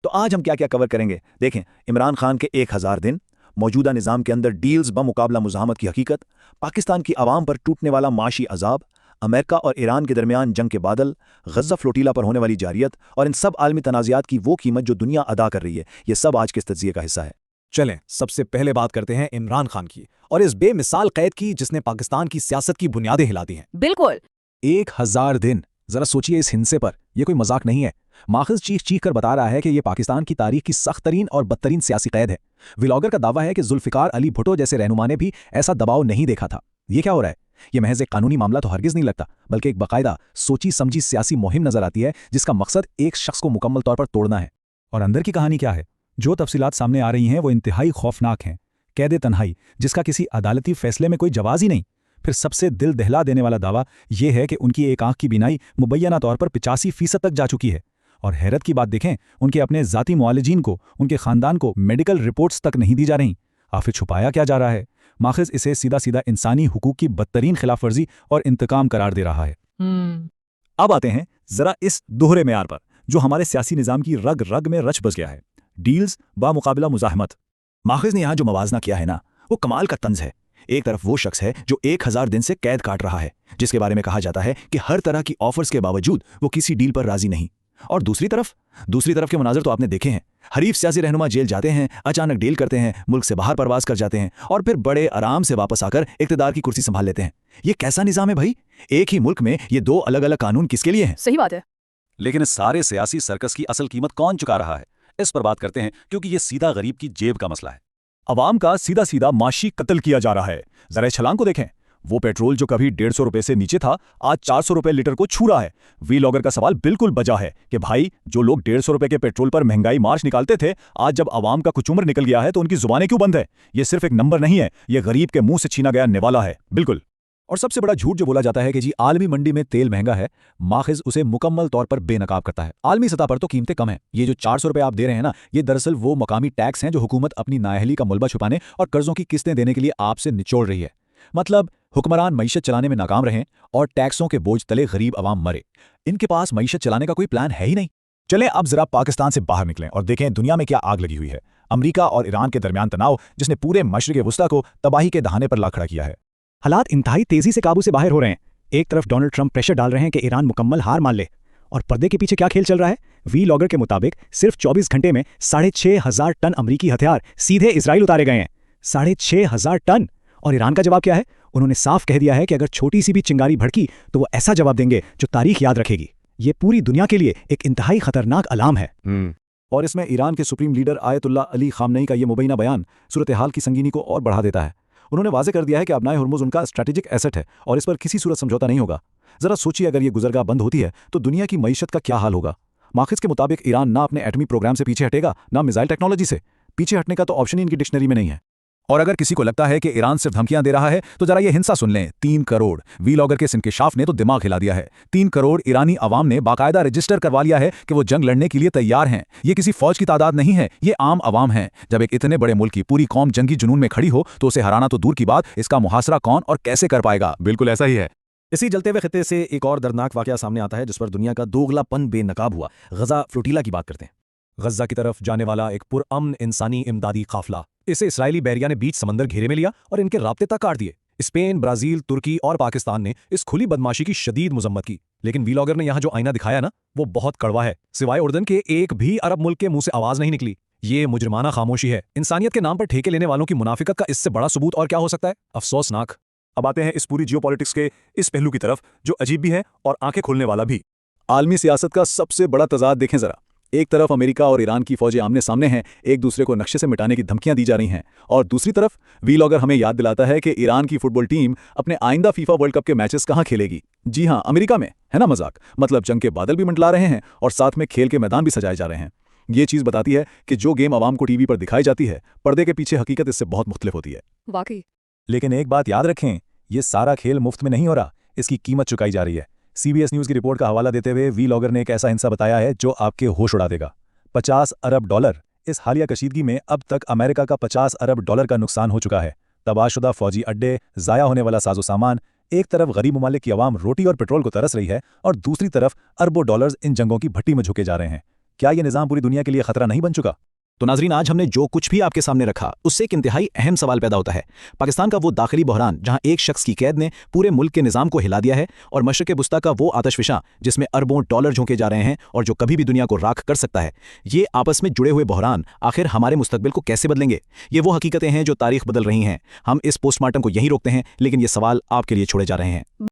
तो आज हम क्या क्या कवर करेंगे देखें। इमरान खान के 1000 दिन, मौजूदा निज़ाम के अंदर डील्स बमुकाबला मुज़ाहमत की हकीकत, पाकिस्तान की आवाम पर टूटने वाला माशी अजाब, अमेरिका और ईरान के दरमियान जंग के बादल, गज़ा फ्लोटीला पर होने वाली जारियत और इन सब आलमी तनाज़ात की वो कीमत जो दुनिया अदा कर रही है, ये सब आज के इस तज्ज़िये का हिस्सा है। चलें सबसे पहले बात करते हैं इमरान खान की और इस बेमिसाल कैद की जिसने पाकिस्तान की सियासत की बुनियादें हिला दी हैं। बिल्कुल। 1000 दिन, जरा सोचिए इस हिंसे पर, यह कोई मजाक नहीं है। माखिज चीख चीख कर बता रहा है कि यह पाकिस्तान की तारीख की सख्त तरीन और बदतरीन सियासी कैद है। व्लॉगर का दावा है कि जुल्फिकार अली भुट्टो जैसे रहनुमा ने भी ऐसा दबाव नहीं देखा था। ये क्या हो रहा है? यह महज एक कानूनी मामला तो हरगिज नहीं लगता, बल्कि एक बाकायदा सोची समझी सियासी मुहिम नजर आती है जिसका मकसद एक शख्स को मुकम्मल तौर पर तोड़ना है। और अंदर की कहानी क्या है? जो तफसीलात सामने आ रही हैं वो इंतहाई खौफनाक हैं। कैद तन्हाई जिसका किसी अदालती फैसले में कोई जवाज ही नहीं। फिर सबसे दिल दहला देने वाला दावा यह है कि उनकी एक आंख की बीनाई मुबैना तौर पर 85% तक जा चुकी है। और हैरत की बात देखें, उनके अपने ज़ाती मुआलिजीन को, उनके ख़ानदान को मेडिकल रिपोर्ट्स तक नहीं दी जा रही। आखिर छुपाया क्या जा रहा है? माखिज इसे सीधा सीधा इंसानी हुकूक की बदतरीन खिलाफ वर्जी और इंतकाम करार दे रहा है। अब आते हैं जरा इस दोहरे मेयार पर जो हमारे सियासी निज़ाम की रग रग में रच बस गया है, डील्स बामुकाबला मुज़ाहमत। माखिज ने यहाँ जो मवाजना किया है ना, वो कमाल का तंज है। एक तरफ वो शख्स है जो 1000 दिन से कैद काट रहा है, जिसके बारे में कहा जाता है कि हर तरह की ऑफर्स के बावजूद वो किसी डील पर राजी नहीं। और दूसरी तरफ के मनाजर तो आपने देखे हैं। हरीफ सियासी रहनुमा जेल जाते हैं, अचानक डील करते हैं, मुल्क से बाहर परवास कर जाते हैं और फिर बड़े आराम से वापस आकर इक़्तिदार की कुर्सी संभाल लेते हैं। ये कैसा निज़ाम है भाई? एक ही मुल्क में ये दो अलग अलग कानून किसके लिए हैं? सही बात है। लेकिन इस सारे सियासी सर्कस की असल कीमत कौन चुका रहा है, इस पर बात करते हैं, क्योंकि ये सीधा गरीब की जेब का मसला है। अवाम का सीधा सीधा माशी कत्ल किया जा रहा है। जरा इस छलांग को देखें। वो पेट्रोल जो कभी 150 रुपए से नीचे था, आज 400 रुपए लीटर को छू रहा है। व्लॉगर का सवाल बिल्कुल बजा है कि भाई, जो लोग 150 रुपए के पेट्रोल पर महंगाई मार्च निकालते थे, आज जब अवाम का कुछ उम्र निकल गया है तो उनकी जुबानें क्यों बंद है? ये सिर्फ एक नंबर नहीं है, ये गरीब के मुंह से छीना गया निवाला है। बिल्कुल। और सबसे बड़ा झूठ जो बोला जाता है कि जी आलमी मंडी में तेल महंगा है, माखिज उसे मुकम्मल तौर पर बेनकाब करता है। आलमी सतह पर तो कीमतें कम हैं। ये जो 400 रुपए आप दे रहे हैं ना, ये दरअसल वो मकामी टैक्स हैं जो हुकूमत अपनी नाअहली का मुलबा छुपाने और कर्जों की किस्तें देने के लिए आपसे निचोड़ रही है। मतलब हुक्मरान मईशत चलाने में नाकाम रहें और टैक्सों के बोझ तले गरीब अवाम मरे। इनके पास मईशत चलाने का कोई प्लान है ही नहीं। चलें अब जरा पाकिस्तान से बाहर निकलें और देखें दुनिया में क्या आग लगी हुई है। अमरीका और ईरान के दरमियान तनाव जिसने पूरे मशरिक़ वुस्ता को तबाही के दहाने पर ला खड़ा किया है। हालात इंतहाई तेजी से काबू से बाहर हो रहे हैं। एक तरफ डोनाल्ड ट्रंप प्रेशर डाल रहे हैं कि ईरान मुकम्मल हार मान ले, और पर्दे के पीछे क्या खेल चल रहा है? व्लॉगर के मुताबिक सिर्फ 24 घंटे में 6500 टन अमरीकी हथियार सीधे इजराइल उतारे गए हैं। 6500 टन। और ईरान का जवाब क्या है? उन्होंने साफ कह दिया है कि अगर छोटी सी भी चिंगारी भड़की तो वो ऐसा जवाब देंगे जो तारीख याद रखेगी। ये पूरी दुनिया के लिए एक इंतहाई खतरनाक अलार्म है। और इसमें ईरान के supreme leader Ayatollah Ali Khamenei का ये मुबैना बयान सूरत हाल की संगीनी को और बढ़ा देता है। उन्होंने वाजे कर दिया है कि अपनाए हुर्मुज़ उनका स्ट्रैटेजिक एसेट है और इस पर किसी सूरत समझौता नहीं होगा। जरा सोचिए, अगर ये गुजरगाह बंद होती है तो दुनिया की मईशत का क्या हाल होगा? माखिज के मुताबिक ईरान ना अपने एटमी प्रोग्राम से पीछे हटेगा, ना मिसाइल टेक्नोलॉजी से। पीछे हटने का तो ऑप्शन ही इनकी डिक्शनरी में नहीं है। और अगर किसी को लगता है कि ईरान सिर्फ धमकियां दे रहा है तो जरा ये हिंसा सुन लें। 3 करोड़ व्लॉगर के इस इंकिशाफ ने तो दिमाग हिला दिया है। 3 करोड़ ईरानी अवाम ने बाकायदा रजिस्टर करवा लिया है कि वो जंग लड़ने के लिए तैयार हैं। ये किसी फौज की तादाद नहीं है, ये आम अवाम है। जब एक इतने बड़े मुल्क की पूरी कौम जंगी जुनून में खड़ी हो तो उसे हराना तो दूर की बात, इसका मुहासरा कौन और कैसे कर पाएगा? बिल्कुल ऐसा ही है। इसी जलते हुए खित्ते से एक और दर्दनाक वाकया सामने आता है जिस पर दुनिया का दोगलापन बेनकाब हुआ। गजा फ्लोटीला की बात करते हैं। गजा की तरफ जाने वाला एक पुरअमन इंसानी इमदादी काफिला, इसे इसराइली बैरिया ने बीच समंदर घेरे में लिया और इनके राब्ते तक काट दिए। स्पेन, ब्राजील, तुर्की और पाकिस्तान ने इस खुली बदमाशी की शदीद मजम्मत की, लेकिन व्लॉगर ने यहाँ जो आईना दिखाया ना, वो बहुत कड़वा है। सिवाय उर्दन के एक भी अरब मुल्क के मुंह से आवाज नहीं निकली। ये मुजरिमाना खामोशी है। इंसानियत के नाम पर ठेके लेने वालों की मुनाफिकत का इससे बड़ा सबूत और क्या हो सकता है? अफसोसनाक। अब आते हैं इस पूरी जियोपॉलिटिक्स के इस पहलू की तरफ जो अजीब भी है और आंखें खोलने वाला भी। आलमी सियासत का सबसे बड़ा तजाद देखें जरा। एक तरफ अमेरिका और ईरान की फौजें आमने सामने हैं, एक दूसरे को नक्शे से मिटाने की धमकियां दी जा रही हैं, और दूसरी तरफ व्लॉगर हमें याद दिलाता है कि ईरान की फुटबॉल टीम अपने आइंदा फीफा वर्ल्ड कप के मैचेस कहां खेलेगी। जी हां, अमेरिका में। है ना मजाक? मतलब जंग के बादल भी मंडला रहे हैं और साथ में खेल के मैदान भी सजाए जा रहे हैं। ये चीज बताती है कि जो गेम आवाम को टीवी पर दिखाई जाती है, पर्दे के पीछे हकीकत इससे बहुत मुख्तलिफ होती है। वाकई। लेकिन एक बात याद रखें, ये सारा खेल मुफ्त में नहीं हो रहा, इसकी कीमत चुकाई जा रही है। CBS न्यूज़ की रिपोर्ट का हवाला देते हुए व्लॉगर ने एक ऐसा हिंसा बताया है जो आपके होश उड़ा देगा। 50 अरब डॉलर। इस हालिया कशीदगी में अब तक अमेरिका का 50 अरब डॉलर का नुकसान हो चुका है। तबाहशुदा फौजी अड्डे, ज़ाया होने वाला साजो सामान। एक तरफ गरीब ममालिक की आवाम रोटी और पेट्रोल को तरस रही है और दूसरी तरफ अरबों डॉलर्स इन जंगों की भट्टी में झुके जा रहे हैं। क्या ये निज़ाम पूरी दुनिया के लिए खतरा नहीं बन चुका? तो नाजरीन, आज हमने जो कुछ भी आपके सामने रखा उससे एक इंतहाई अहम सवाल पैदा होता है। पाकिस्तान का वो दाखिली बहरान जहां एक शख्स की कैद ने पूरे मुल्क के निज़ाम को हिला दिया है, और मशरक़ वुस्ता का वो आतशफिशां जिसमें अरबों डॉलर झोंके जा रहे हैं और जो कभी भी दुनिया को राख कर सकता है, ये आपस में जुड़े हुए बहरान आखिर हमारे मुस्तकबिल को कैसे बदलेंगे? ये वो हकीकतें हैं जो तारीख बदल रही हैं। हम इस पोस्टमार्टम को यहीं रोकते हैं, लेकिन ये सवाल आपके लिए छोड़े जा रहे हैं।